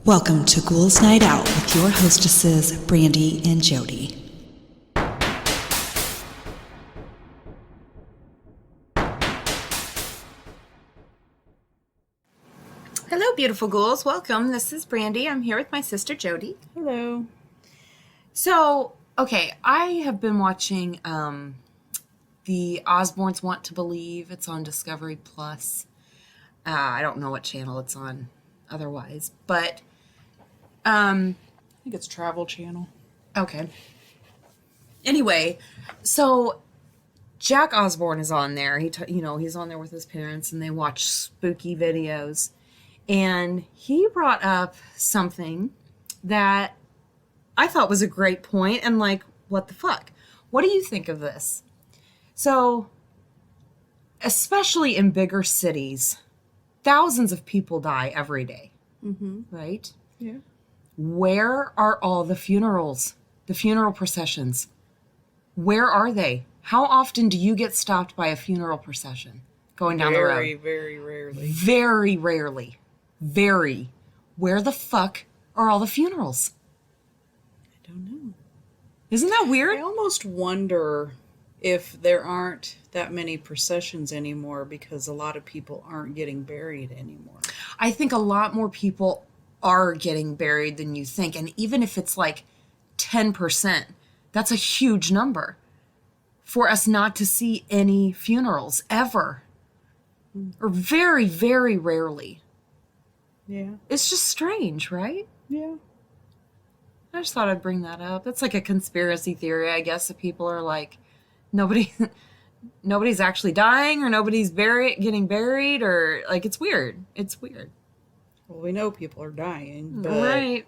Welcome to Ghouls Night Out with your hostesses, Brandy and Jody. Hello, beautiful ghouls. Welcome. This is Brandy. I'm here with my sister, Jody. Hello. So, okay, I have been watching the Osbournes Want to Believe. It's on Discovery Plus. I don't know what channel it's on otherwise, but I think it's Travel Channel. okay. Anyway, so Jack Osbourne is on there. He's on there with his parents, and they watch spooky videos. And he brought up something that I thought was a great point, and like, what the fuck? What do you think of this? So, especially in bigger cities, thousands of people die every day, right? Yeah. Where are all the funerals, the funeral processions? Where are they? How often do you get stopped by a funeral procession going down the road? Very, very rarely. Very rarely. Very. Where the fuck are all the funerals? I don't know. Isn't that weird? I almost wonder if there aren't that many processions anymore because a lot of people aren't getting buried anymore. I think a lot more people are getting buried than you think. And even if it's like 10%, that's a huge number for us not to see any funerals ever. Or very, very rarely. Yeah. It's just strange, right? Yeah. I just thought I'd bring that up. That's like a conspiracy theory, I guess, that people are like, nobody's actually dying or nobody's getting buried, or like, it's weird. It's weird. Well, we know people are dying, but Right.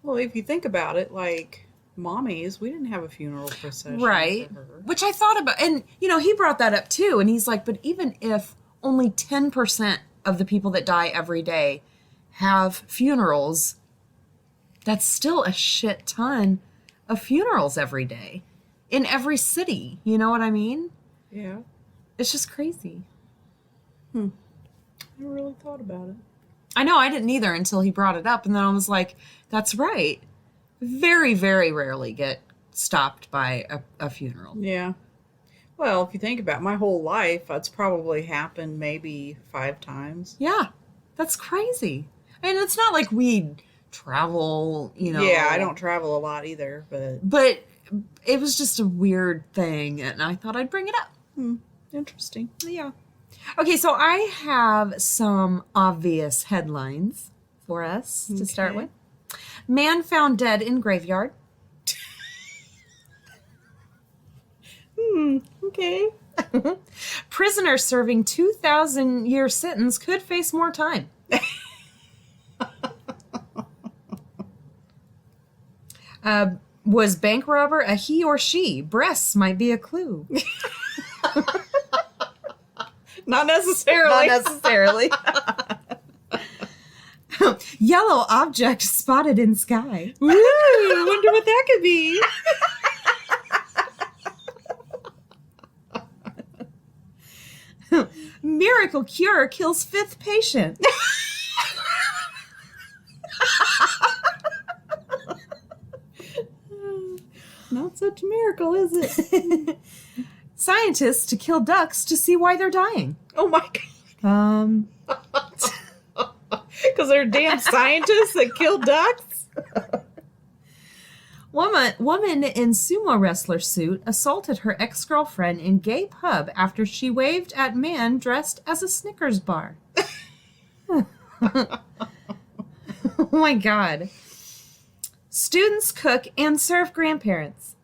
well, if you think about it, like Mommy's, we didn't have a funeral procession Right. for her. Which I thought about, and he brought that up too, and he's like, but even if only 10% of the people that die every day have funerals, that's still a shit ton of funerals every day in every city. You know what I mean? Yeah. It's just crazy. I never really thought about it. I know, I didn't either until he brought it up, and then I was like, that's right. Very, very rarely get stopped by a funeral. Yeah. Well, if you think about it, my whole life, that's probably happened maybe 5 times. Yeah, that's crazy. I mean, it's not like we travel, Yeah, I don't travel a lot either, but But it was just a weird thing, and I thought I'd bring it up. interesting. Yeah. Okay, so I have some obvious headlines for us to start Okay. with. Man found dead in graveyard. Okay. Prisoner serving 2,000-year sentence could face more time. Was bank robber a he or she? Breasts might be a clue. Not necessarily. Not necessarily. Yellow object spotted in sky. Woo, I wonder what that could be. Miracle cure kills 5th patient. Not such a miracle, is it? Scientists to kill ducks to see why they're dying. Oh my god. Because they're damn scientists that kill ducks? Woman in sumo wrestler suit assaulted her ex-girlfriend in gay pub after she waved at man dressed as a Snickers bar. Oh my god. Students cook and serve grandparents.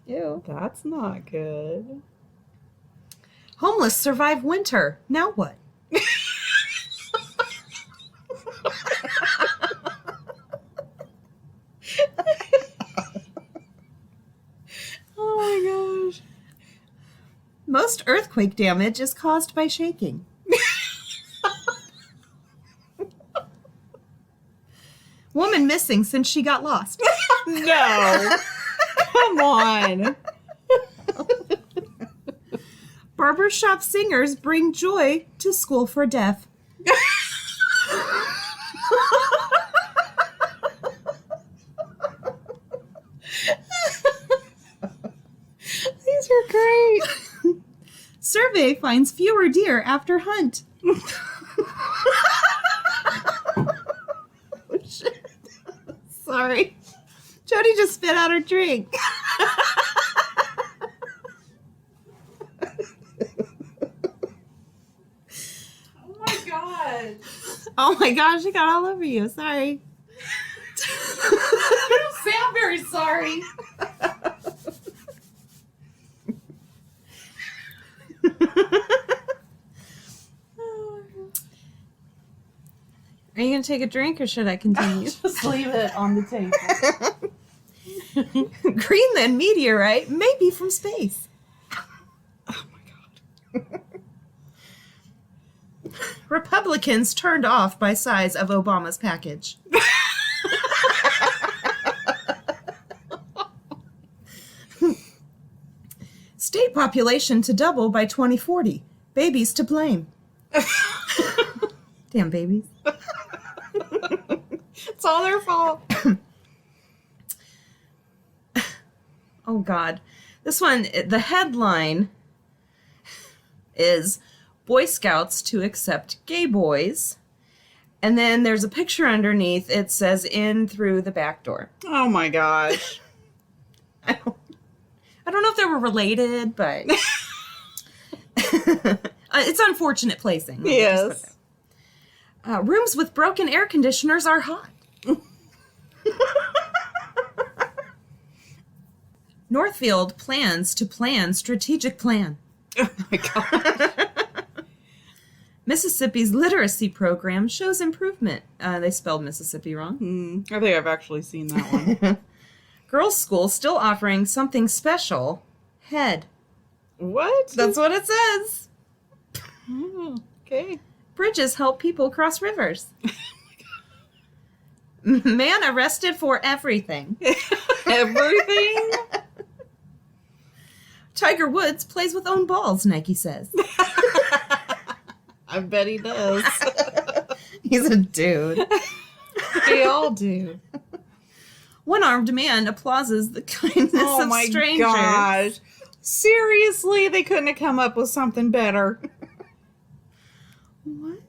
Ew. That's not good. Homeless survive winter. Now what? Oh my gosh. Most earthquake damage is caused by shaking. Woman missing since she got lost. No. Come on. Barbershop singers bring joy to school for deaf. These are great. Survey finds fewer deer after hunt. Oh, shit. Sorry. Jody just spit out her drink. Oh my god. Oh my gosh, it got all over you. Sorry. You don't sound very sorry. Are you going to take a drink or should I continue? Just leave it on the table. Greenland meteorite may be from space. Oh my god. Republicans turned off by size of Obama's package. State population to double by 2040. Babies to blame. Damn babies. It's all their fault. Oh, God. This one, the headline is Boy Scouts to accept gay boys. And then there's a picture underneath. It says in through the back door. Oh my gosh. I don't know if they were related, but it's unfortunate placing. Let me just put Yes. that. Rooms with broken air conditioners are hot. Northfield plans to plan strategic plan. Oh my god. Mississippi's literacy program shows improvement. They spelled Mississippi wrong. I think I've actually seen that one. Girls' school still offering something special. Head. What? That's what it says. Oh, okay. Bridges help people cross rivers. Man arrested for everything. Everything? Tiger Woods plays with own balls, Nike says. I bet he does. He's a dude. They all do. One-armed man applauses the kindness Oh of my strangers. gosh. Seriously, they couldn't have come up with something better. What?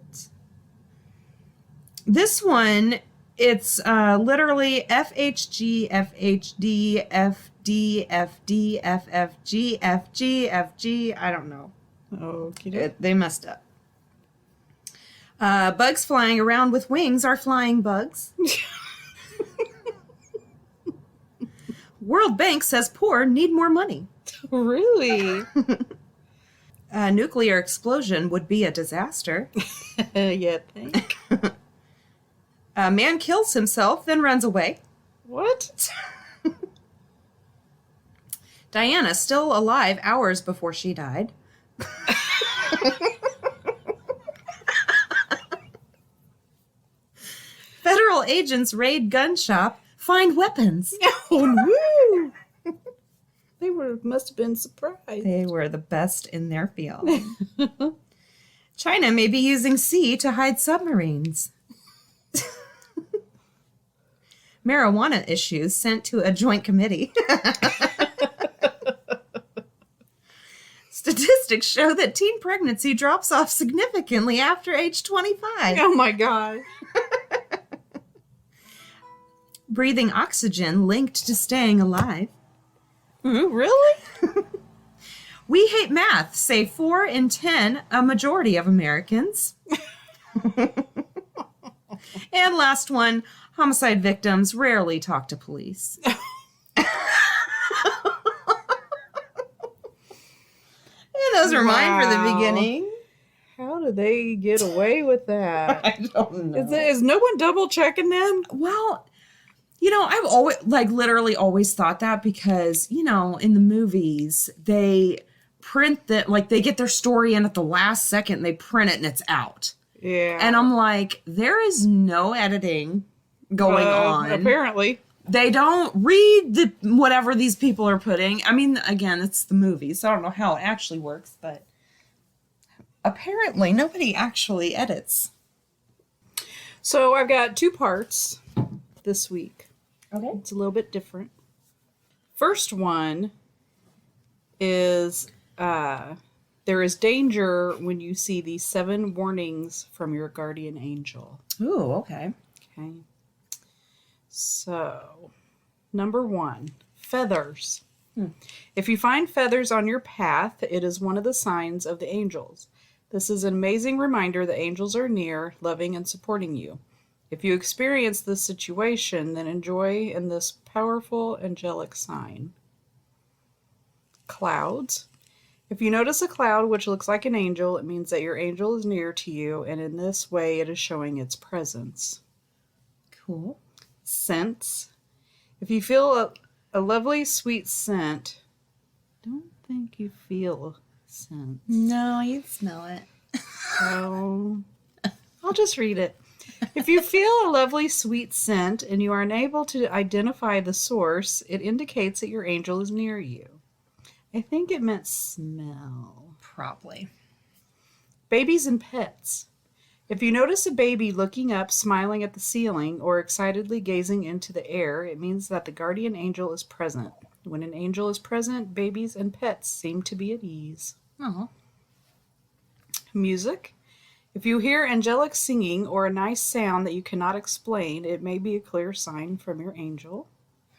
This one, it's literally FHG, FHD, FD, FD, FFG, FG, FG. I don't know. Okay. They messed up. Bugs flying around with wings are flying bugs. World Bank says poor need more money. Really? A nuclear explosion would be a disaster. You think? A man kills himself, then runs away. What? Diana still alive hours before she died. Federal agents raid gun shop, find weapons. Oh, woo! They must have been surprised. They were the best in their field. China may be using sea to hide submarines. Marijuana issues sent to a joint committee. Statistics show that teen pregnancy drops off significantly after age 25. Oh my god. Breathing oxygen linked to staying alive. Really? We hate math, say 4 in 10, a majority of Americans. And last one, homicide victims rarely talk to police. And those are mine for the Wow. beginning. How do they get away with that? I don't know. Is no one double checking them? Well, you know, I've always, literally always thought that because, you know, in the movies, they print that, they get their story in at the last second, they print it and it's out. Yeah. And I'm like, there is no editing going on. Apparently. They don't read whatever these people are putting. I mean, again, it's the movie, so I don't know how it actually works, but apparently nobody actually edits So I've got 2 parts this week. Okay. It's a little bit different. First one is there is danger when you see these 7 warnings from your guardian angel. Ooh, okay. Okay. So, number 1, feathers. If you find feathers on your path, it is one of the signs of the angels. This is an amazing reminder that angels are near, loving, and supporting you. If you experience this situation, then enjoy in this powerful angelic sign. Clouds. If you notice a cloud which looks like an angel, it means that your angel is near to you, and in this way it is showing its presence. Cool. Scents. If you feel a lovely sweet scent, don't think you feel scents. No, you smell it. So I'll just read it. If you feel a lovely sweet scent and you are unable to identify the source, it indicates that your angel is near you. I think it meant smell. Probably. Babies and pets. If you notice a baby looking up, smiling at the ceiling, or excitedly gazing into the air, it means that the guardian angel is present. When an angel is present, babies and pets seem to be at ease. Oh. Music. If you hear angelic singing or a nice sound that you cannot explain, it may be a clear sign from your angel.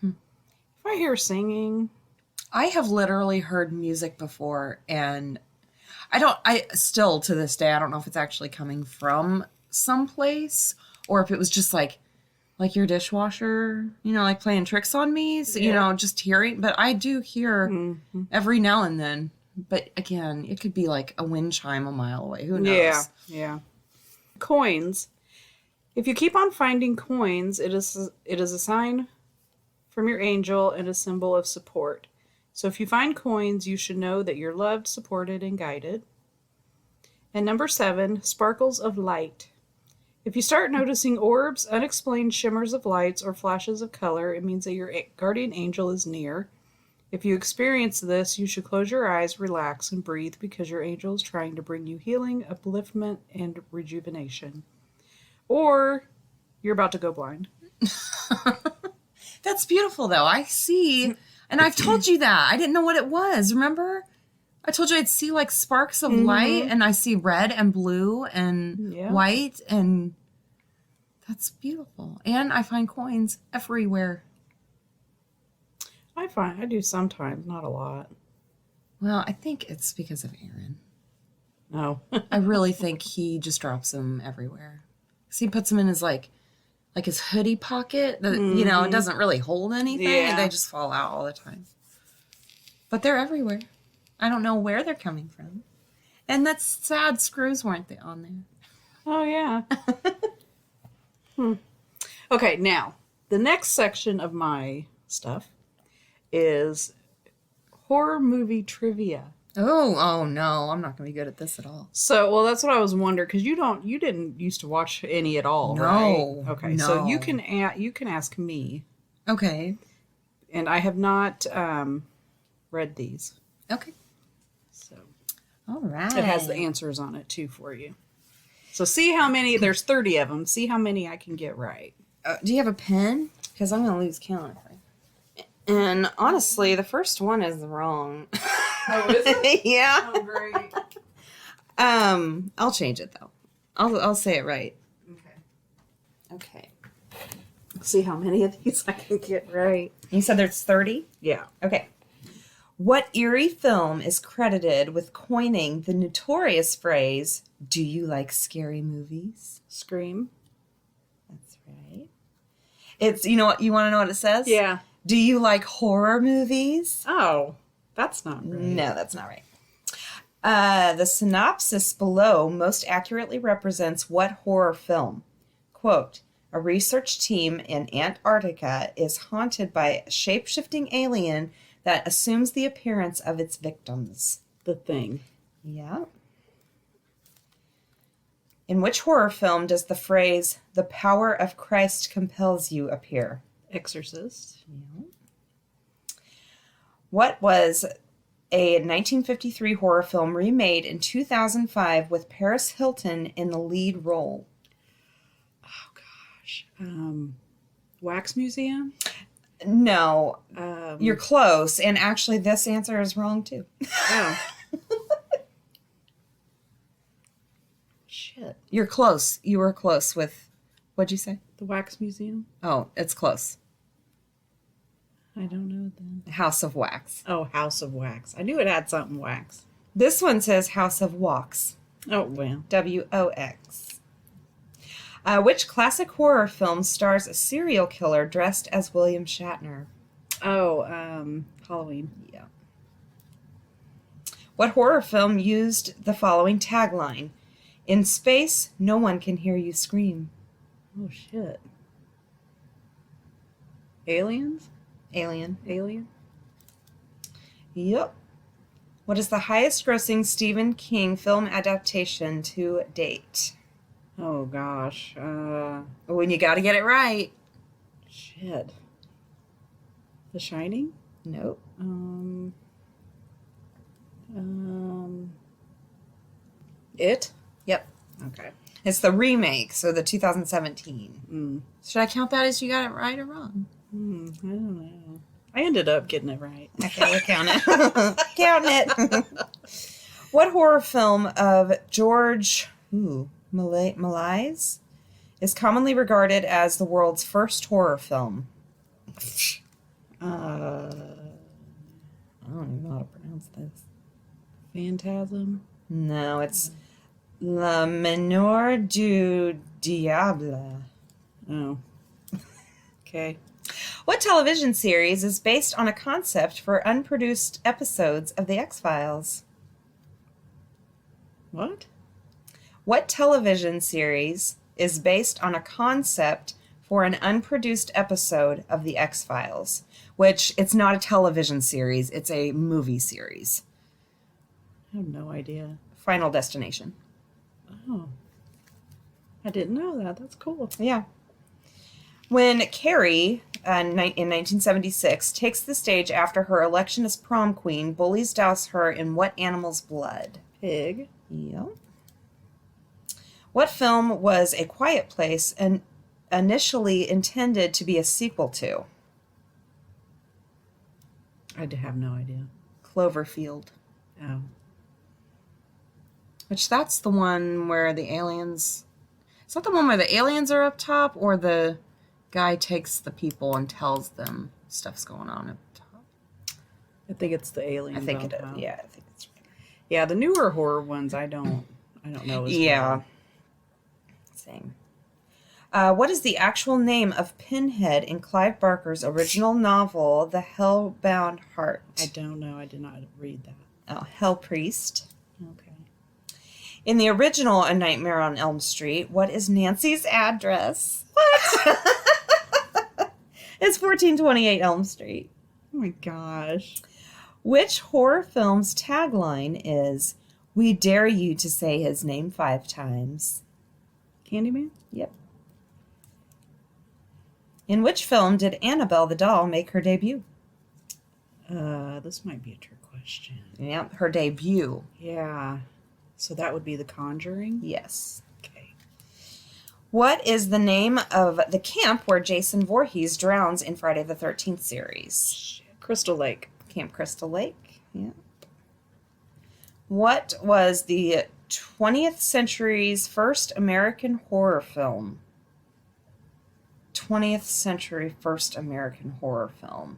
If I hear singing... I have literally heard music before, and I still to this day, I don't know if it's actually coming from someplace or if it was just like your dishwasher, like playing tricks on me, so, just hearing, but I do hear every now and then. But again, it could be like a wind chime a mile away. Who knows? Yeah. Coins. If you keep on finding coins, it is a sign from your angel and a symbol of support. So if you find coins, you should know that you're loved, supported, and guided. And number 7, sparkles of light. If you start noticing orbs, unexplained shimmers of lights, or flashes of color, it means that your guardian angel is near. If you experience this, you should close your eyes, relax, and breathe because your angel is trying to bring you healing, upliftment, and rejuvenation. Or you're about to go blind. That's beautiful, though. I see... And I've told you that. I didn't know what it was. Remember? I told you I'd see like sparks of light, and I see red and blue and white, and that's beautiful. And I find coins everywhere. I do sometimes, not a lot. Well, I think it's because of Aaron. No. I really think he just drops them everywhere. So he puts them in his his hoodie pocket that, it doesn't really hold anything. Yeah. And they just fall out all the time. But they're everywhere. I don't know where they're coming from. And that's sad. Screws weren't they on there? Oh, yeah. Okay, now, the next section of my stuff is horror movie trivia. Oh no, I'm not going to be good at this at all. So, well, that's what I was wondering, because you didn't used to watch any at all, No, right? Okay, no. so you can ask me, Okay. and I have not read these. Okay. So All right. it has the answers on it too for you. So see how many. There's 30 of them. See how many I can get right. Do you have a pen? Because I'm going to lose count. And honestly, the first one is wrong. Oh, is it? Yeah. Oh, great. I'll change it though. I'll say it right. Okay. See how many of these I can get right. You said there's 30? Yeah. Okay. What eerie film is credited with coining the notorious phrase, "Do you like scary movies?" Scream. That's right. It's, you want to know what it says? Yeah. Do you like horror movies? Oh, that's not right. No, that's not right. The synopsis below most accurately represents what horror film? Quote, a research team in Antarctica is haunted by a shape-shifting alien that assumes the appearance of its victims. The Thing. Yeah. In which horror film does the phrase, "The power of Christ compels you" appear? Exorcist. Yeah. What was a 1953 horror film remade in 2005 with Paris Hilton in the lead role? Oh, Wax museum. No, Um, you're close. And actually, this answer is wrong too. oh. Shit. You're close. You were close with, what'd you say? The wax museum. Oh, it's close. I don't know then. House of Wax. Oh, House of Wax. I knew it had something wax. This one says House of Wax. Oh well. WOX. Which classic horror film stars a serial killer dressed as William Shatner? Oh, Halloween. Yeah. What horror film used the following tagline? In space, no one can hear you scream. Oh shit. Aliens? Alien. Alien? Yep. What is the highest grossing Stephen King film adaptation to date? Oh gosh. When you gotta get it right. Shit. The Shining? Nope. It? Yep. Okay. It's the remake, so the 2017. Mm. Should I count that as you got it right or wrong? I don't know. I ended up getting it right. Okay, we'll count it. Count it. What horror film of George Méliès is commonly regarded as the world's first horror film? I don't even know how to pronounce this. Phantasm? No, it's La Menor du Diable. Oh. Okay. What television series is based on a concept for unproduced episodes of The X-Files? What? What television series is based on a concept for an unproduced episode of The X-Files? Which, it's not a television series, it's a movie series. I have no idea. Final Destination. Oh. I didn't know that. That's cool. Yeah. When Carrie, in 1976, takes the stage after her election as prom queen, bullies douse her in what animal's blood? Pig. Yep. What film was A Quiet Place and initially intended to be a sequel to? I have no idea. Cloverfield. Oh. Which that's the one where the aliens... Is that the one where the aliens are up top, or the guy takes the people and tells them stuff's going on up top? I think it's the aliens. I think on it is. top. Yeah, I think it's right. Yeah, the newer horror ones I don't know as Yeah. well. Same. What is the actual name of Pinhead in Clive Barker's original novel, The Hellbound Heart? I don't know. I did not read that. Oh, Hell Priest. Okay. In the original A Nightmare on Elm Street, what is Nancy's address? What? It's 1428 Elm Street. Oh my gosh. Which horror film's tagline is, "We dare you to say his name 5 times"? Candyman? Yep. In which film did Annabelle the doll make her debut? This might be a trick question. Yep, her debut. Yeah. So that would be The Conjuring? Yes. Okay. What is the name of the camp where Jason Voorhees drowns in Friday the 13th series? Shit. Crystal Lake. Camp Crystal Lake. Yeah. What was the 20th century's first American horror film? 20th century first American horror film.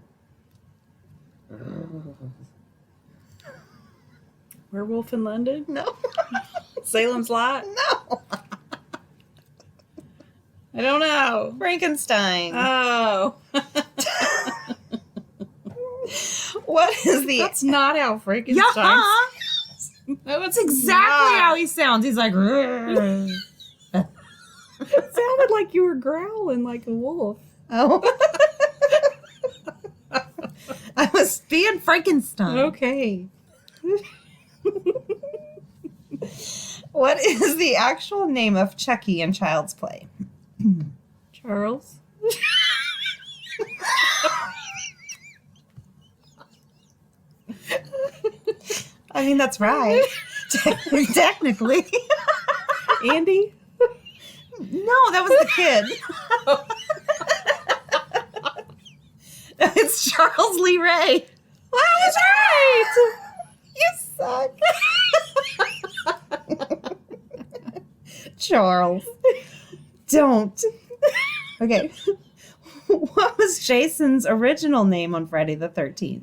Werewolf in London? No. Salem's Lot? No. I don't know. Frankenstein. Oh. What is the... That's not how Frankenstein That's exactly how he sounds. He's like... It sounded like you were growling like a wolf. Oh. I was being Frankenstein. Okay. What is the actual name of Chucky in Child's Play? Charles? I mean, that's right. Technically. Andy? No, that was the kid. It's Charles Lee Ray. Well, I was right! You suck. Charles. Don't. Okay. What was Jason's original name on Friday the 13th?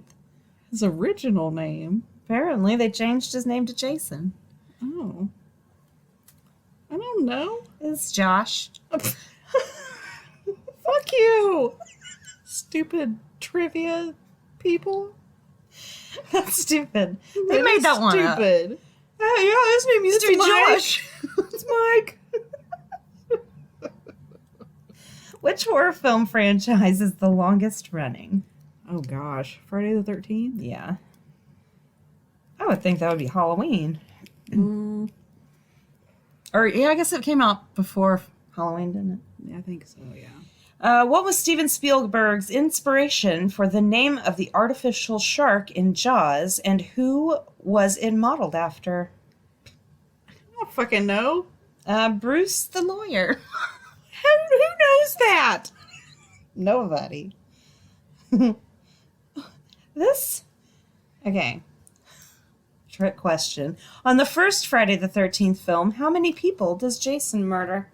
His original name? Apparently, they changed his name to Jason. Oh. I don't know. It's Josh. Fuck you! Stupid trivia people. That's stupid. They That made is that one up. stupid. Yeah, his name used to be Mike. Josh. It's Mike. Which horror film franchise is the longest running? Oh gosh. Friday the 13th? Yeah. I would think that would be Halloween. Or, yeah, I guess it came out before Halloween, didn't it? Yeah, I think so, yeah. What was Steven Spielberg's inspiration for the name of the artificial shark in Jaws, and who was it modeled after? I don't fucking know. Bruce the lawyer. Who knows that? Nobody. Okay. Trick question. On the first Friday the 13th film, how many people does Jason murder?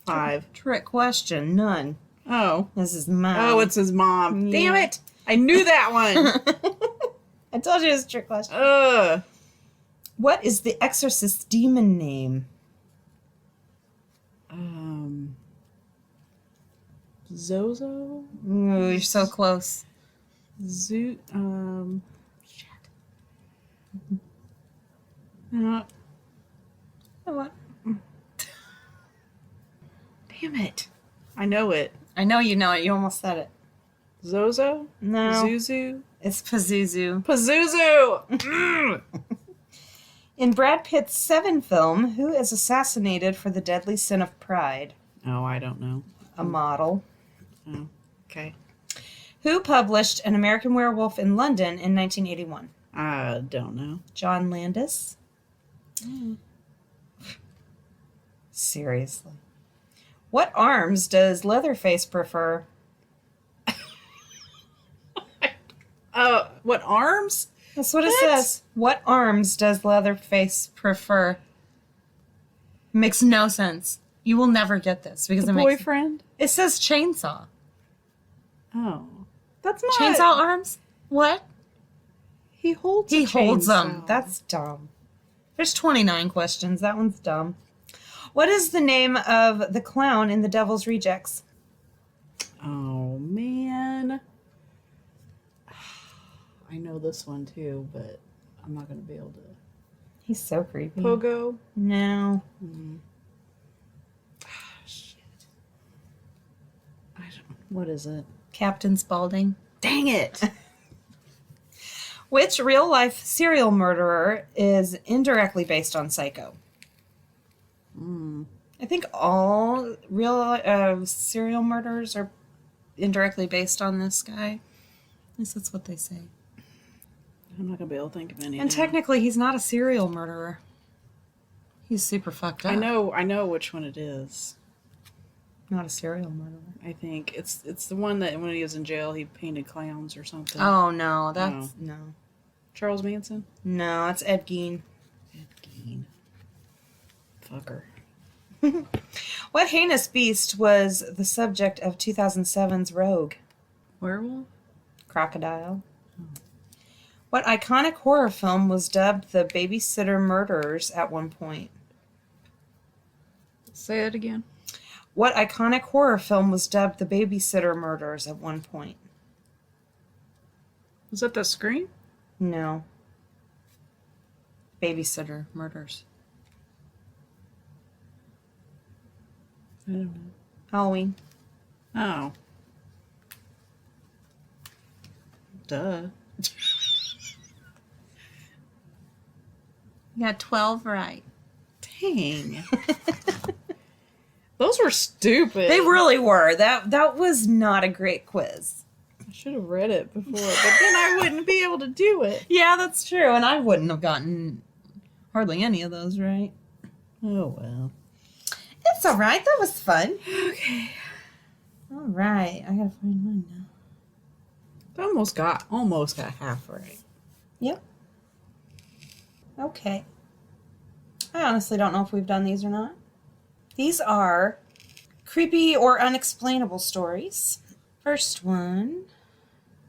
5. Trick question. None. Oh. This is mine. Oh, it's his mom. Yeah. Damn it! I knew that one. I told you it was a trick question. Ugh. What is the Exorcist's demon name? Zozo? Ooh, you're so close. Shit. What? Damn it. I know it. I know you know it. You almost said it. Zozo? No. Zuzu? It's Pazuzu. Pazuzu! In Brad Pitt's Seven film, who is assassinated for the deadly sin of pride? Oh, I don't know. A model. Oh, okay. Who published An American Werewolf in London in 1981? I don't know. John Landis? Seriously. What arms does Leatherface prefer? What arms? That's what it What? says. What arms does Leatherface prefer? Makes no sense. You will never get this because The it makes boyfriend? it says chainsaw. Oh. That's not... Chainsaw arms? What? He holds He a holds them. chainsaw. That's dumb. There's 29 questions. That one's dumb. What is the name of the clown in The Devil's Rejects? Oh, man. I know this one, too, but I'm not going to be able to... He's so creepy. Pogo? No. Shit. I don't... What is it? Captain Spaulding. Dang it! Which real-life serial murderer is indirectly based on Psycho? I think all real serial murders are indirectly based on this guy. At least that's what they say. I'm not going to be able to think of any. And technically, he's not a serial murderer. He's super fucked up. I know which one it is. Not a serial murderer. I think it's the one that when he was in jail, he painted clowns or something. Oh, no. That's... No. Charles Manson? No, it's Ed Gein. Ed Gein. Fucker. What heinous beast was the subject of 2007's Rogue? Werewolf? Crocodile. What iconic horror film was dubbed the Babysitter Murderers at one point? Say it again. What iconic horror film was dubbed the Babysitter Murderers at one point? Was that the Scream? No. Babysitter Murders. I don't know. Halloween. Oh. Duh. You got 12 right. Dang. Those were stupid. They really were. That was not a great quiz. I should have read it before, but then I wouldn't be able to do it. Yeah, that's true. And I wouldn't have gotten hardly any of those right. Oh, well. That's all right. That was fun. Okay. All right. I gotta find mine now. Almost got half right. Yep. Okay. I honestly don't know if we've done these or not. These are creepy or unexplainable stories. First one,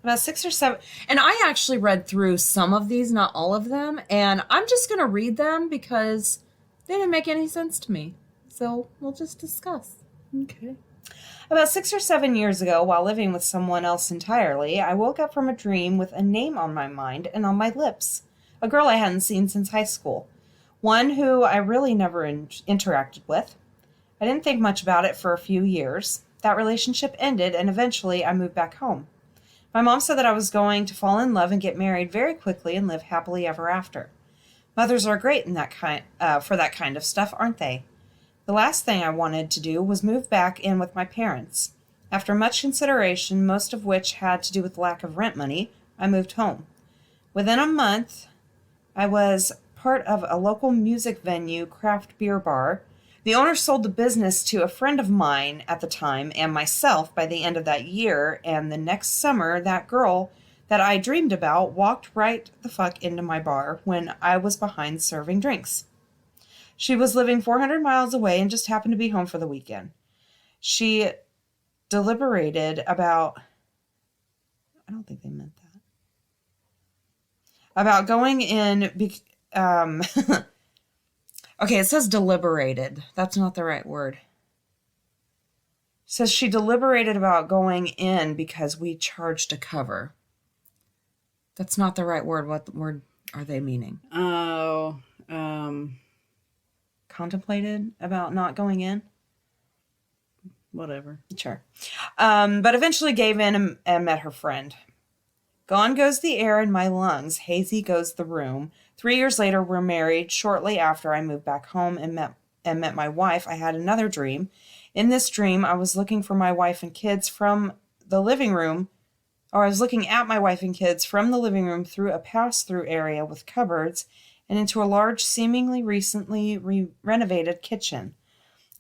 about 6 or 7. And I actually read through some of these, not all of them. And I'm just going to read them because they didn't make any sense to me. So we'll just discuss. Okay. About 6 or 7 years ago, while living with someone else entirely, I woke up from a dream with a name on my mind and on my lips. A girl I hadn't seen since high school. One who I really never interacted with. I didn't think much about it for a few years. That relationship ended, and eventually I moved back home. My mom said that I was going to fall in love and get married very quickly and live happily ever after. Mothers are great in for that kind of stuff, aren't they? The last thing I wanted to do was move back in with my parents. After much consideration, most of which had to do with lack of rent money, I moved home. Within a month, I was part of a local music venue craft beer bar. The owner sold the business to a friend of mine at the time and myself by the end of that year, and the next summer, that girl that I dreamed about walked right the fuck into my bar when I was behind serving drinks. She was living 400 miles away and just happened to be home for the weekend. She deliberated about... I don't think they meant that. About going in... Okay, it says deliberated. That's not the right word. It says she deliberated about going in because we charged a cover. That's not the right word. What word are they meaning? Oh, Contemplated about not going in? whatever. Sure. But eventually gave in and met her friend. Gone goes the air in my lungs. Hazy goes the room. 3 years later, we're married. Shortly after I moved back home and met my wife, I had another dream. In this dream, I was looking for my wife and kids from the living room, or I was looking at my wife and kids from the living room through a pass-through area with cupboards and into a large, seemingly recently renovated kitchen.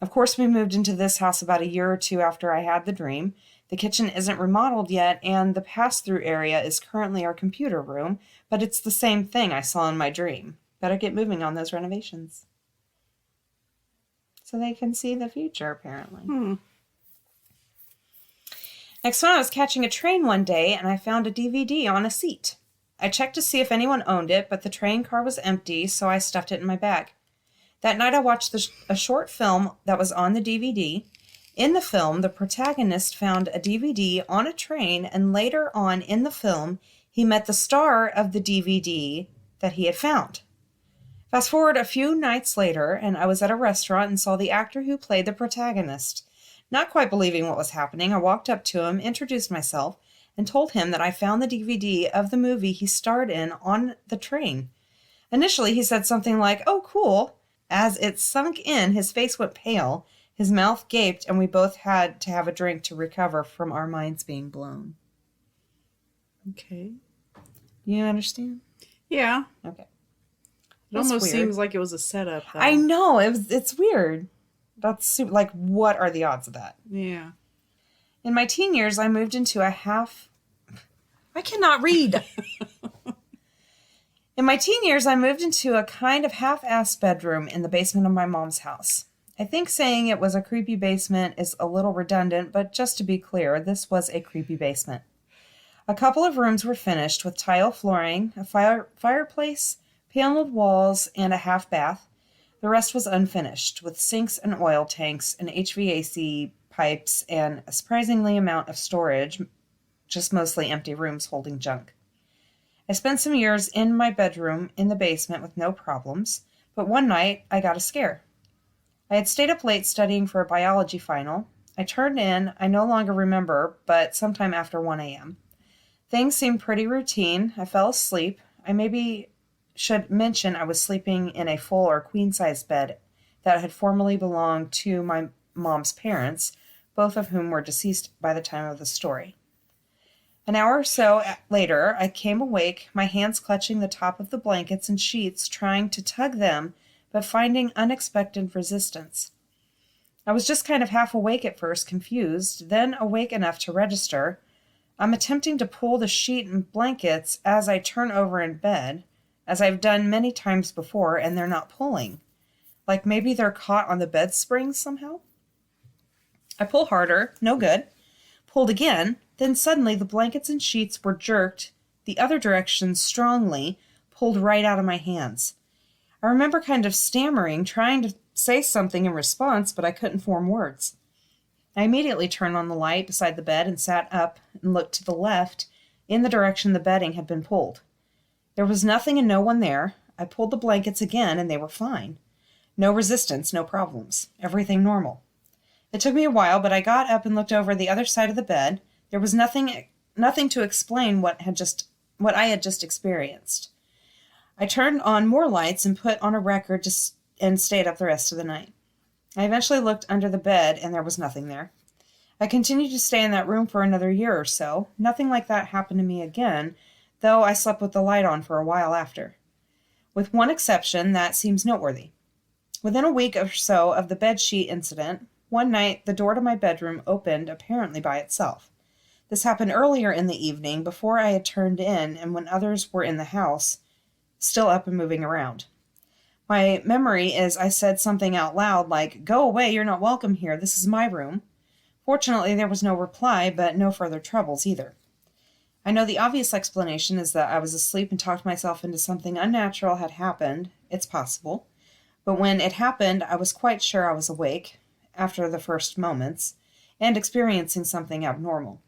Of course, we moved into this house about a year or two after I had the dream. The kitchen isn't remodeled yet, and the pass-through area is currently our computer room, but it's the same thing I saw in my dream. Better get moving on those renovations. So they can see the future, apparently. Next one, I was catching a train one day, and I found a DVD on a seat. I checked to see if anyone owned it, but the train car was empty, so I stuffed it in my bag. That night, I watched a short film that was on the DVD. In the film, the protagonist found a DVD on a train, and later on in the film, he met the star of the DVD that he had found. Fast forward a few nights later, and I was at a restaurant and saw the actor who played the protagonist. Not quite believing what was happening, I walked up to him, introduced myself, and told him that I found the DVD of the movie he starred in on the train. Initially, he said something like, "Oh, cool." As it sunk in, his face went pale, his mouth gaped, and we both had to have a drink to recover from our minds being blown. Okay. You understand? Yeah. Okay. It almost seems like it was a setup, though. I know. It's weird. That's like, what are the odds of that? Yeah. In my teen years, I moved into I cannot read. In my teen years, I moved into a kind of half-assed bedroom in the basement of my mom's house. I think saying it was a creepy basement is a little redundant, but just to be clear, this was a creepy basement. A couple of rooms were finished with tile flooring, a fireplace, paneled walls, and a half bath. The rest was unfinished, with sinks and oil tanks and HVAC pipes and a surprisingly amount of storage, just mostly empty rooms holding junk. I spent some years in my bedroom in the basement with no problems, but one night I got a scare. I had stayed up late studying for a biology final. I turned in, I no longer remember, but sometime after 1 a.m. Things seemed pretty routine. I fell asleep. I maybe should mention I was sleeping in a full or queen-size bed that had formerly belonged to my mom's parents, both of whom were deceased by the time of the story. An hour or so later, I came awake, my hands clutching the top of the blankets and sheets, trying to tug them, but finding unexpected resistance. I was just kind of half awake at first, confused, then awake enough to register. I'm attempting to pull the sheet and blankets as I turn over in bed, as I've done many times before, and they're not pulling. Like maybe they're caught on the bed springs somehow? I pull harder, no good. Pulled again, then suddenly the blankets and sheets were jerked the other direction strongly, pulled right out of my hands. I remember kind of stammering, trying to say something in response, but I couldn't form words. I immediately turned on the light beside the bed and sat up and looked to the left in the direction the bedding had been pulled. There was nothing and no one there. I pulled the blankets again and they were fine. No resistance, no problems. Everything normal. It took me a while, but I got up and looked over the other side of the bed. There was nothing to explain what I had just experienced. I turned on more lights and put on a record and stayed up the rest of the night. I eventually looked under the bed, and there was nothing there. I continued to stay in that room for another year or so. Nothing like that happened to me again, though I slept with the light on for a while after. With one exception, that seems noteworthy. Within a week or so of the bedsheet incident, one night the door to my bedroom opened apparently by itself. This happened earlier in the evening, before I had turned in and when others were in the house, still up and moving around. My memory is I said something out loud like, "Go away, you're not welcome here, this is my room." Fortunately, there was no reply, but no further troubles either. I know the obvious explanation is that I was asleep and talked myself into something unnatural had happened. It's possible. But when it happened, I was quite sure I was awake, after the first moments, and experiencing something abnormal.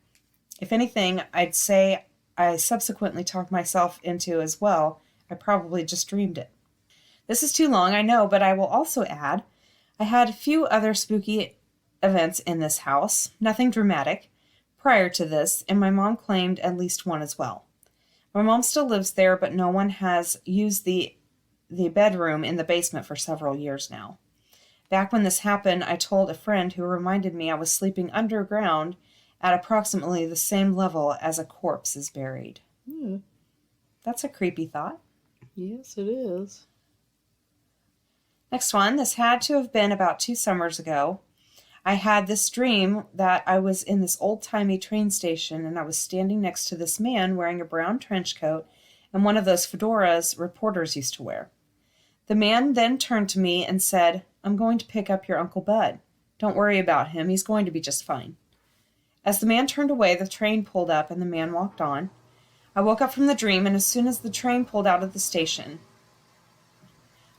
If anything, I'd say I subsequently talked myself into as well. I probably just dreamed it. This is too long, I know, but I will also add, I had a few other spooky events in this house, nothing dramatic, prior to this, and my mom claimed at least one as well. My mom still lives there, but no one has used the bedroom in the basement for several years now. Back when this happened, I told a friend who reminded me I was sleeping underground at approximately the same level as a corpse is buried. That's a creepy thought. Yes, it is. Next one, this had to have been about 2 summers ago. I had this dream that I was in this old-timey train station and I was standing next to this man wearing a brown trench coat and one of those fedoras reporters used to wear. The man then turned to me and said, "I'm going to pick up your Uncle Bud. Don't worry about him. He's going to be just fine." As the man turned away, the train pulled up and the man walked on. I woke up from the dream as soon as the train pulled out of the station.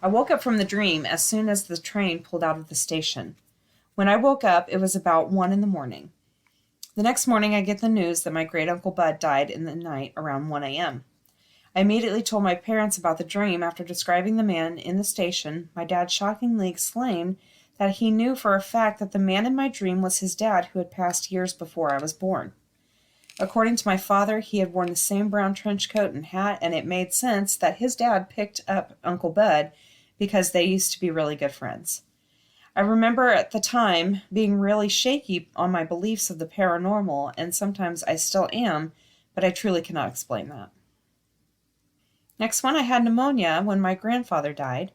When I woke up, it was about 1 a.m. The next morning, I get the news that my great-uncle Bud died in the night around 1 a.m. I immediately told my parents about the dream. After describing the man in the station, my dad shockingly exclaimed that he knew for a fact that the man in my dream was his dad who had passed years before I was born. According to my father, he had worn the same brown trench coat and hat, and it made sense that his dad picked up Uncle Bud because they used to be really good friends. I remember at the time being really shaky on my beliefs of the paranormal, and sometimes I still am, but I truly cannot explain that. Next one, I had pneumonia when my grandfather died.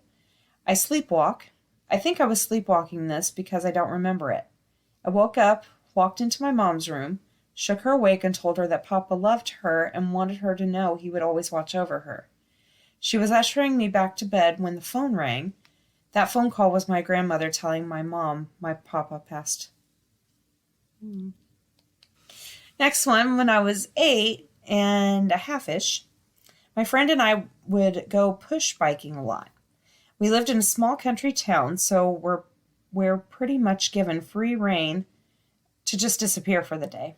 I sleepwalk. I think I was sleepwalking this because I don't remember it. I woke up, walked into my mom's room, shook her awake and told her that Papa loved her and wanted her to know he would always watch over her. She was ushering me back to bed when the phone rang. That phone call was my grandmother telling my mom my Papa passed. Next one, when I was 8 and a half-ish, my friend and I would go push biking a lot. We lived in a small country town, so we're pretty much given free rein to just disappear for the day.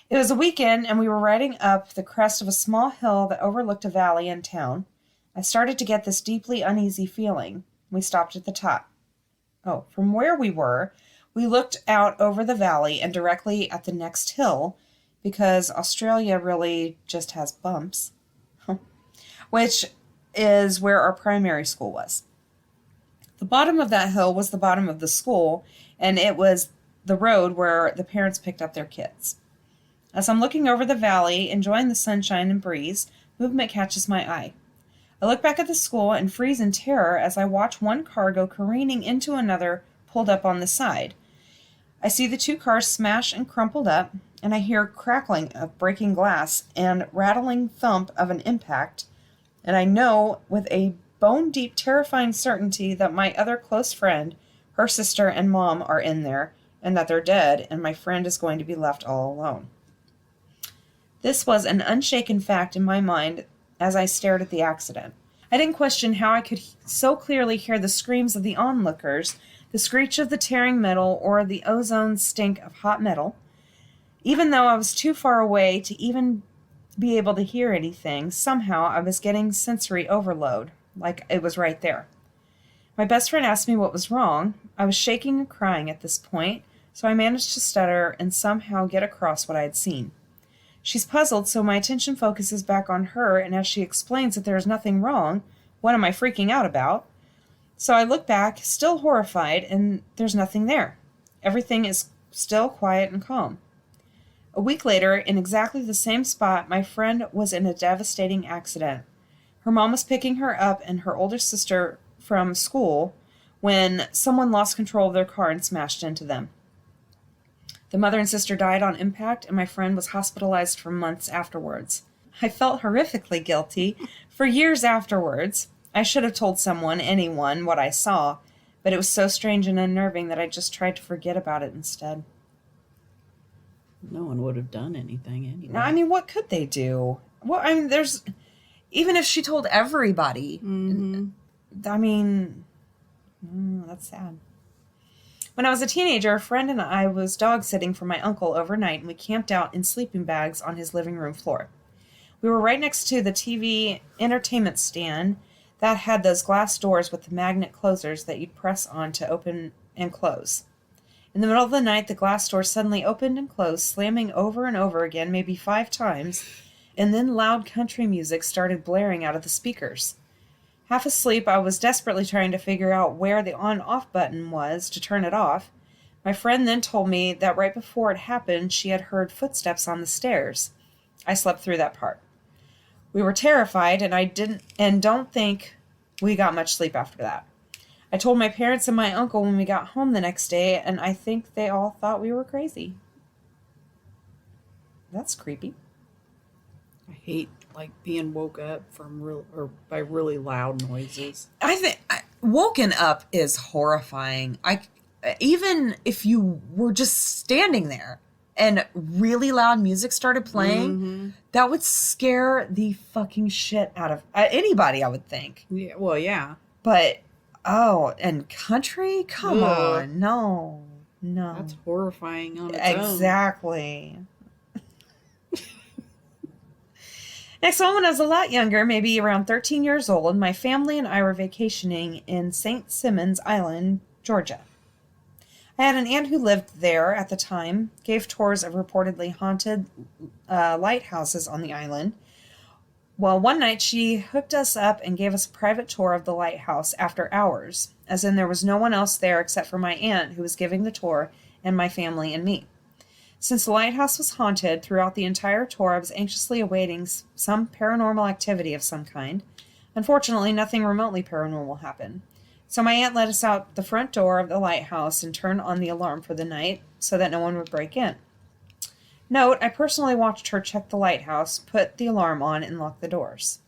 It was a weekend, and we were riding up the crest of a small hill that overlooked a valley in town. I started to get this deeply uneasy feeling. We stopped at the top. From where we were, we looked out over the valley and directly at the next hill, because Australia really just has bumps, which is where our primary school was. The bottom of that hill was the bottom of the school, and it was the road where the parents picked up their kids. As I'm looking over the valley, enjoying the sunshine and breeze, movement catches my eye. I look back at the school and freeze in terror as I watch one car go careening into another, pulled up on the side. I see the two cars smash and crumpled up, and I hear crackling of breaking glass and rattling thump of an impact, and I know with a bone-deep, terrifying certainty that my other close friend, her sister, and mom are in there, and that they're dead, and my friend is going to be left all alone. This was an unshaken fact in my mind as I stared at the accident. I didn't question how I could so clearly hear the screams of the onlookers, the screech of the tearing metal, or the ozone stink of hot metal. Even though I was too far away to even be able to hear anything, somehow I was getting sensory overload, like it was right there. My best friend asked me what was wrong. I was shaking and crying at this point, so I managed to stutter and somehow get across what I had seen. She's puzzled, so my attention focuses back on her, and as she explains that there is nothing wrong, what am I freaking out about? So I look back, still horrified, and there's nothing there. Everything is still quiet and calm. A week later, in exactly the same spot, my friend was in a devastating accident. Her mom was picking her up and her older sister from school when someone lost control of their car and smashed into them. The mother and sister died on impact, and my friend was hospitalized for months afterwards. I felt horrifically guilty for years afterwards. I should have told someone, anyone, what I saw, but it was so strange and unnerving that I just tried to forget about it instead. No one would have done anything anyway. Now, I mean, what could they do? Well, I mean, there's... Even if she told everybody, I mean, that's sad. When I was a teenager, a friend and I was dog sitting for my uncle overnight, and we camped out in sleeping bags on his living room floor. We were right next to the TV entertainment stand that had those glass doors with the magnet closers that you'd press on to open and close. In the middle of the night, the glass door suddenly opened and closed, slamming over and over again, maybe 5 times, and then loud country music started blaring out of the speakers. Half asleep, I was desperately trying to figure out where the on-off button was to turn it off. My friend then told me that right before it happened, she had heard footsteps on the stairs. I slept through that part. We were terrified, and don't think we got much sleep after that. I told my parents and my uncle when we got home the next day, and I think they all thought we were crazy. That's creepy. I hate being woke up from by really loud noises. I think woken up is horrifying. Even if you were just standing there and really loud music started playing, that would scare the fucking shit out of anybody, I would think. Yeah, well, yeah. But and country? Come on, no. That's horrifying on its own. Exactly. Next one, when I was a lot younger, maybe around 13 years old, my family and I were vacationing in St. Simons Island, Georgia. I had an aunt who lived there at the time, gave tours of reportedly haunted lighthouses on the island. Well, one night she hooked us up and gave us a private tour of the lighthouse after hours, as in there was no one else there except for my aunt who was giving the tour and my family and me. Since the lighthouse was haunted, throughout the entire tour I was anxiously awaiting some paranormal activity of some kind. Unfortunately, nothing remotely paranormal happened. So my aunt let us out the front door of the lighthouse and turned on the alarm for the night so that no one would break in. Note, I personally watched her check the lighthouse, put the alarm on, and lock the doors.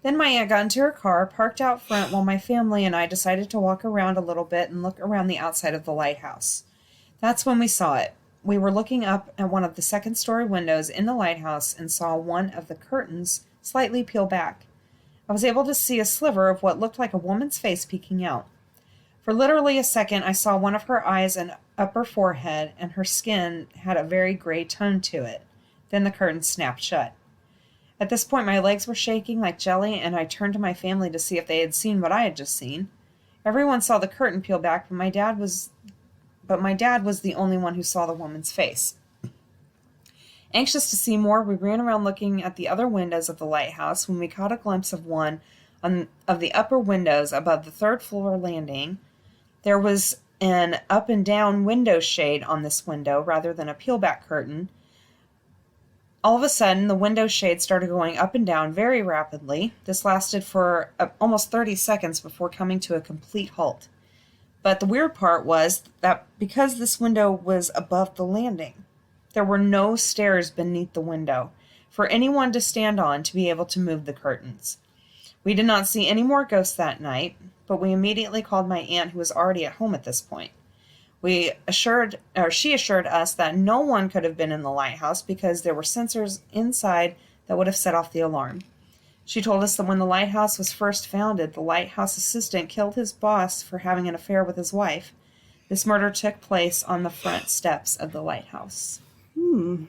Then my aunt got into her car, parked out front, while my family and I decided to walk around a little bit and look around the outside of the lighthouse. That's when we saw it. We were looking up at one of the second-story windows in the lighthouse and saw one of the curtains slightly peel back. I was able to see a sliver of what looked like a woman's face peeking out. For literally a second, I saw one of her eyes and upper forehead, and her skin had a very gray tone to it. Then the curtain snapped shut. At this point, my legs were shaking like jelly, and I turned to my family to see if they had seen what I had just seen. Everyone saw the curtain peel back, but my dad was the only one who saw the woman's face. Anxious to see more, we ran around looking at the other windows of the lighthouse when we caught a glimpse of one of the upper windows above the third-floor landing. There was an up and down window shade on this window rather than a peel-back curtain. All of a sudden, the window shade started going up and down very rapidly. This lasted for almost 30 seconds before coming to a complete halt. But the weird part was that because this window was above the landing, there were no stairs beneath the window for anyone to stand on to be able to move the curtains. We did not see any more ghosts that night, but we immediately called my aunt, who was already at home at this point. She assured us that no one could have been in the lighthouse because there were sensors inside that would have set off the alarm. She told us that when the lighthouse was first founded, the lighthouse assistant killed his boss for having an affair with his wife. This murder took place on the front steps of the lighthouse. Damn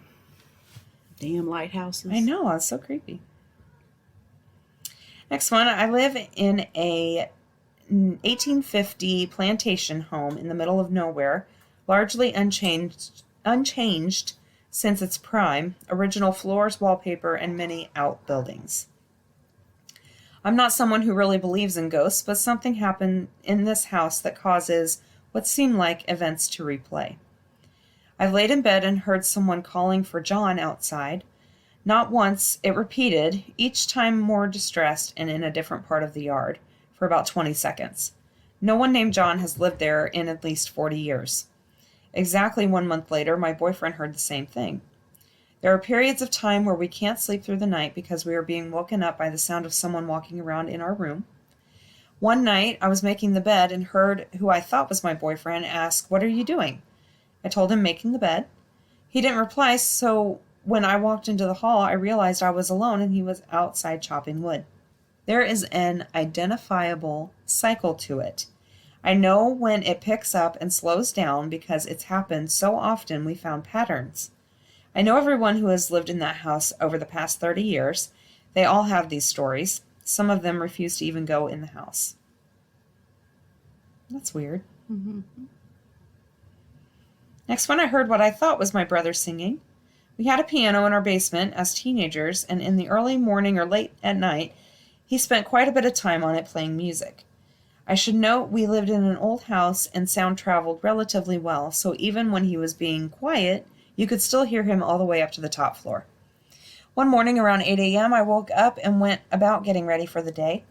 lighthouses. I know, it's so creepy. Next one, I live in a 1850 plantation home in the middle of nowhere, largely unchanged since its prime, original floors, wallpaper, and many outbuildings. I'm not someone who really believes in ghosts, but something happened in this house that causes what seem like events to replay. I've laid in bed and heard someone calling for John outside. Not once, it repeated, each time more distressed and in a different part of the yard, for about 20 seconds. No one named John has lived there in at least 40 years. Exactly 1 month later, my boyfriend heard the same thing. There are periods of time where we can't sleep through the night because we are being woken up by the sound of someone walking around in our room. One night, I was making the bed and heard who I thought was my boyfriend ask, "What are you doing?" I told him making the bed. He didn't reply, so when I walked into the hall, I realized I was alone and he was outside chopping wood. There is an identifiable cycle to it. I know when it picks up and slows down because it's happened so often we found patterns. I know everyone who has lived in that house over the past 30 years. They all have these stories. Some of them refuse to even go in the house. That's weird. Mm-hmm. Next one, I heard what I thought was my brother singing. We had a piano in our basement as teenagers, and in the early morning or late at night, he spent quite a bit of time on it playing music. I should note we lived in an old house and sound traveled relatively well, so even when he was being quiet, you could still hear him all the way up to the top floor. One morning around 8 a.m., I woke up and went about getting ready for the day.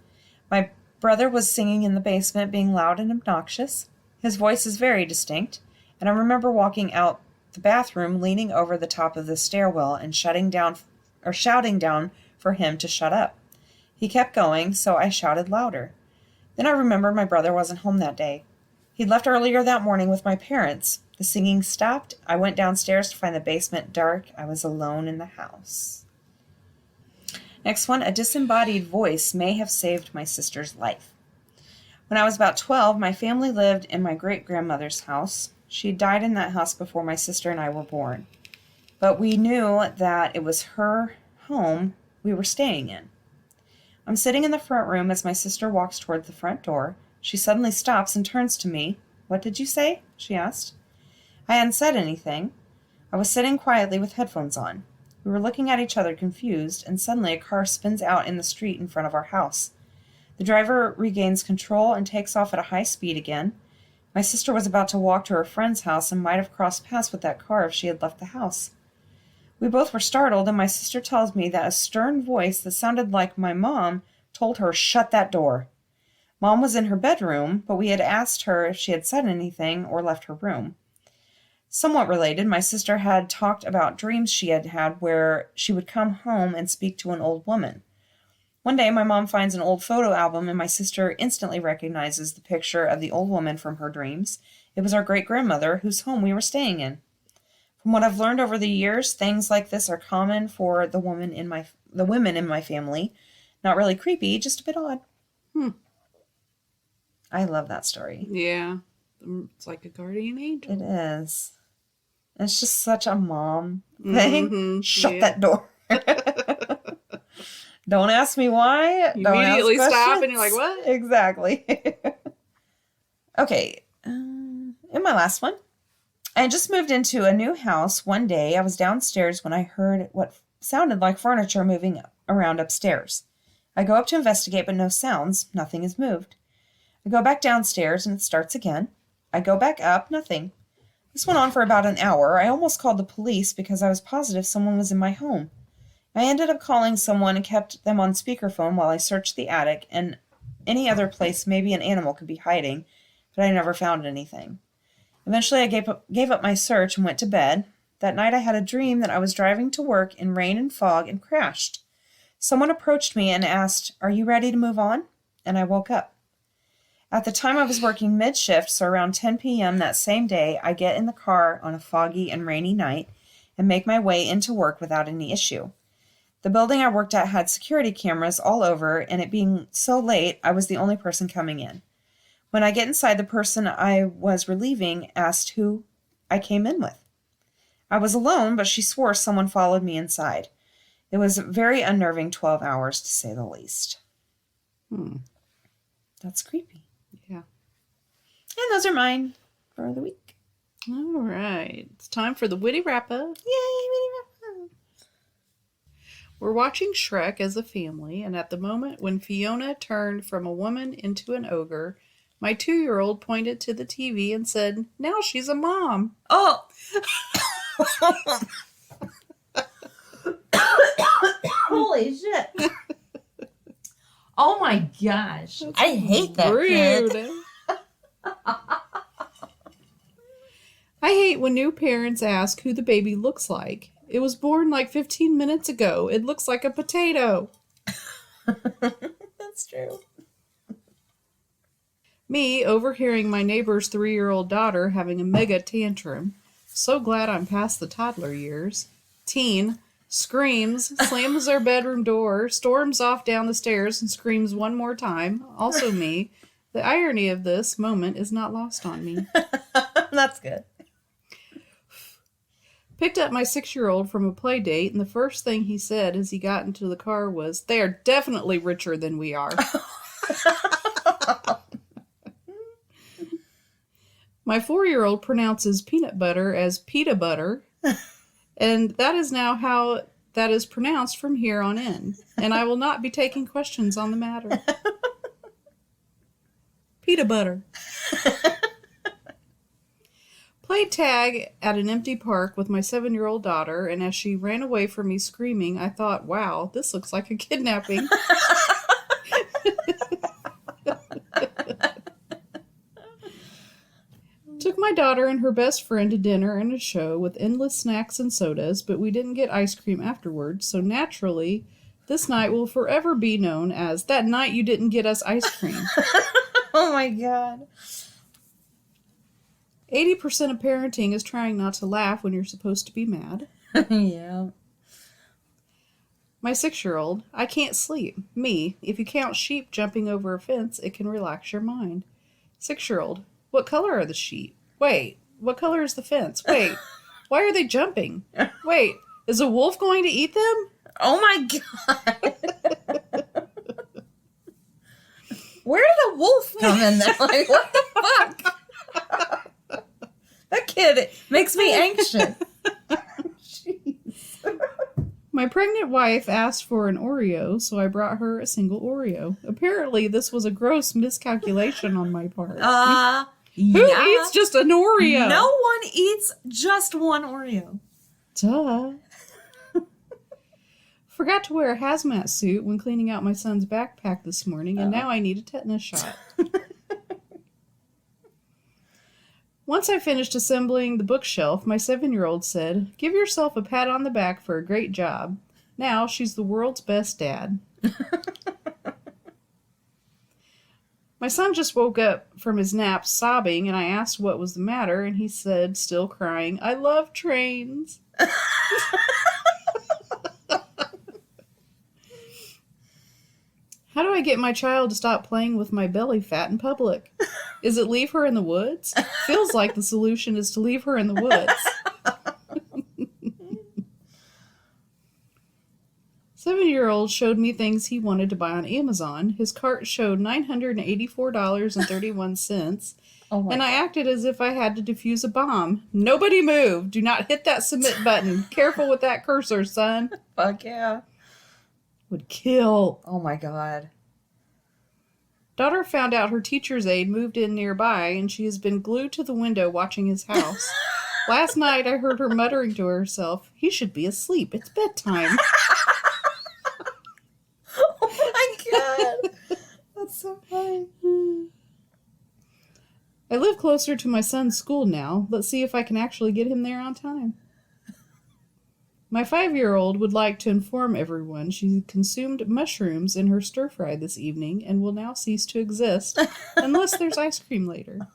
My brother was singing in the basement, being loud and obnoxious. His voice is very distinct, and I remember walking out the bathroom, leaning over the top of the stairwell and shouting down for him to shut up. He kept going, so I shouted louder. Then I remembered my brother wasn't home that day. He'd left earlier that morning with my parents. The singing stopped. I went downstairs to find the basement dark. I was alone in the house. Next one, a disembodied voice may have saved my sister's life. When I was about 12, my family lived in my great-grandmother's house. She died in that house before my sister and I were born. But we knew that it was her home we were staying in. I'm sitting in the front room as my sister walks toward the front door. She suddenly stops and turns to me. "What did you say?" she asked. I hadn't said anything. I was sitting quietly with headphones on. We were looking at each other confused, and suddenly a car spins out in the street in front of our house. The driver regains control and takes off at a high speed again. My sister was about to walk to her friend's house and might have crossed paths with that car if she had left the house. We both were startled, and my sister tells me that a stern voice that sounded like my mom told her, "Shut that door." Mom was in her bedroom, but we had asked her if she had said anything or left her room. Somewhat related, my sister had talked about dreams she had had where she would come home and speak to an old woman. One day, my mom finds an old photo album, and my sister instantly recognizes the picture of the old woman from her dreams. It was our great-grandmother, whose home we were staying in. From what I've learned over the years, things like this are common for the women in my family. Not really creepy, just a bit odd. I love that story. Yeah. It's like a guardian angel. It is. It's just such a mom thing. Mm-hmm. Shut that door. Don't ask me why. You Don't immediately ask stop questions. and you're like, what? Exactly. Okay. In my last one, I just moved into a new house one day. I was downstairs when I heard what sounded like furniture moving around upstairs. I go up to investigate, but no sounds. Nothing has moved. I go back downstairs and it starts again. I go back up. Nothing. This went on for about an hour. I almost called the police because I was positive someone was in my home. I ended up calling someone and kept them on speakerphone while I searched the attic and any other place maybe an animal could be hiding, but I never found anything. Eventually, I gave up my search and went to bed. That night, I had a dream that I was driving to work in rain and fog and crashed. Someone approached me and asked, "Are you ready to move on?" And I woke up. At the time, I was working mid-shift, so around 10 p.m. that same day, I get in the car on a foggy and rainy night and make my way into work without any issue. The building I worked at had security cameras all over, and it being so late, I was the only person coming in. When I get inside, the person I was relieving asked who I came in with. I was alone, but she swore someone followed me inside. It was a very unnerving 12 hours, to say the least. That's creepy. Yeah. And those are mine for the week. All right. It's time for the witty wrap-up. Yay, witty wrap-up. We're watching Shrek as a family, and at the moment when Fiona turned from a woman into an ogre, my 2-year-old pointed to the TV and said, "Now she's a mom." Oh! Holy shit. Oh my gosh. I hate that kid. Rude. I hate when new parents ask who the baby looks like. It was born like 15 minutes ago. It looks like a potato. That's true. Me overhearing my neighbor's 3-year-old daughter having a mega tantrum. So glad I'm past the toddler years. Teen screams, slams their bedroom door, storms off down the stairs and screams one more time. Also me. The irony of this moment is not lost on me. That's good. Picked up my 6-year-old from a play date, and the first thing he said as he got into the car was, "They are definitely richer than we are." My 4-year-old pronounces peanut butter as pita butter, and that is now how that is pronounced from here on in, and I will not be taking questions on the matter. Pita butter. Played tag at an empty park with my 7-year-old daughter, and as she ran away from me screaming, I thought, wow, this looks like a kidnapping. Took my daughter and her best friend to dinner and a show with endless snacks and sodas, but we didn't get ice cream afterwards, so naturally, this night will forever be known as that night you didn't get us ice cream. Oh my god. 80% of parenting is trying not to laugh when you're supposed to be mad. Yeah. My 6-year-old, I can't sleep. Me, if you count sheep jumping over a fence, it can relax your mind. 6-year-old, what color are the sheep? Wait, what color is the fence? Wait, why are they jumping? Wait, is a wolf going to eat them? Oh my god. Where did the wolf come in there? Like, what the fuck? That kid makes me anxious. Jeez. My pregnant wife asked for an Oreo, so I brought her a single Oreo. Apparently, this was a gross miscalculation on my part. Who eats just an Oreo? No one eats just one Oreo. Duh. Forgot to wear a hazmat suit when cleaning out my son's backpack this morning, and now I need a tetanus shot. Once I finished assembling the bookshelf, my 7-year-old said, "Give yourself a pat on the back for a great job. Now she's the world's best dad." My son just woke up from his nap sobbing, and I asked what was the matter, and he said, still crying, "I love trains." How do I get my child to stop playing with my belly fat in public? Is it leave her in the woods? Feels like the solution is to leave her in the woods. 7-year-old showed me things he wanted to buy on Amazon. His cart showed $984.31, and I acted as if I had to defuse a bomb. Nobody move. Do not hit that submit button. Careful with that cursor, son. Fuck yeah. Would kill. Oh my god. Daughter found out her teacher's aide moved in nearby, and she has been glued to the window watching his house. Last night, I heard her muttering to herself, "He should be asleep. It's bedtime." Oh my god. That's so funny. I live closer to my son's school now. Let's see if I can actually get him there on time. My 5-year-old would like to inform everyone she consumed mushrooms in her stir fry this evening and will now cease to exist unless there's ice cream later.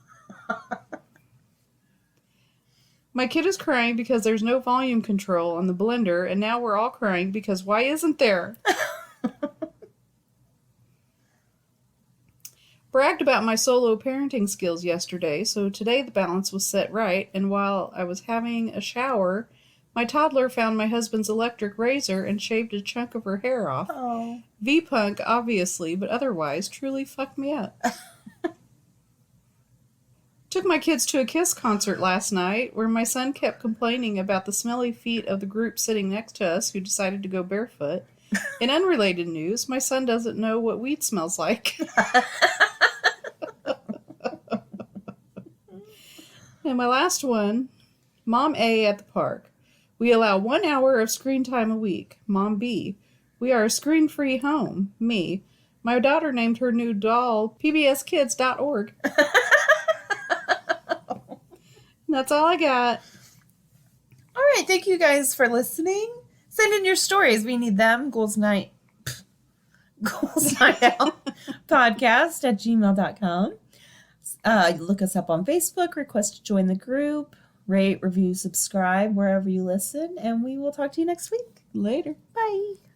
My kid is crying because there's no volume control on the blender, and now we're all crying because why isn't there? Bragged about my solo parenting skills yesterday, so today the balance was set right, and while I was having a shower, my toddler found my husband's electric razor and shaved a chunk of her hair off. Oh. V-Punk, obviously, but otherwise truly fucked me up. Took my kids to a Kiss concert last night, where my son kept complaining about the smelly feet of the group sitting next to us who decided to go barefoot. In unrelated news, my son doesn't know what weed smells like. And my last one, Mom A at the park. We allow 1 hour of screen time a week. Mom B. We are a screen-free home. Me. My daughter named her new doll pbskids.org. That's all I got. All right. Thank you guys for listening. Send in your stories. We need them. Goals Night Out podcast at gmail.com. Look us up on Facebook. Request to join the group. Rate, review, subscribe wherever you listen. And we will talk to you next week. Later. Bye.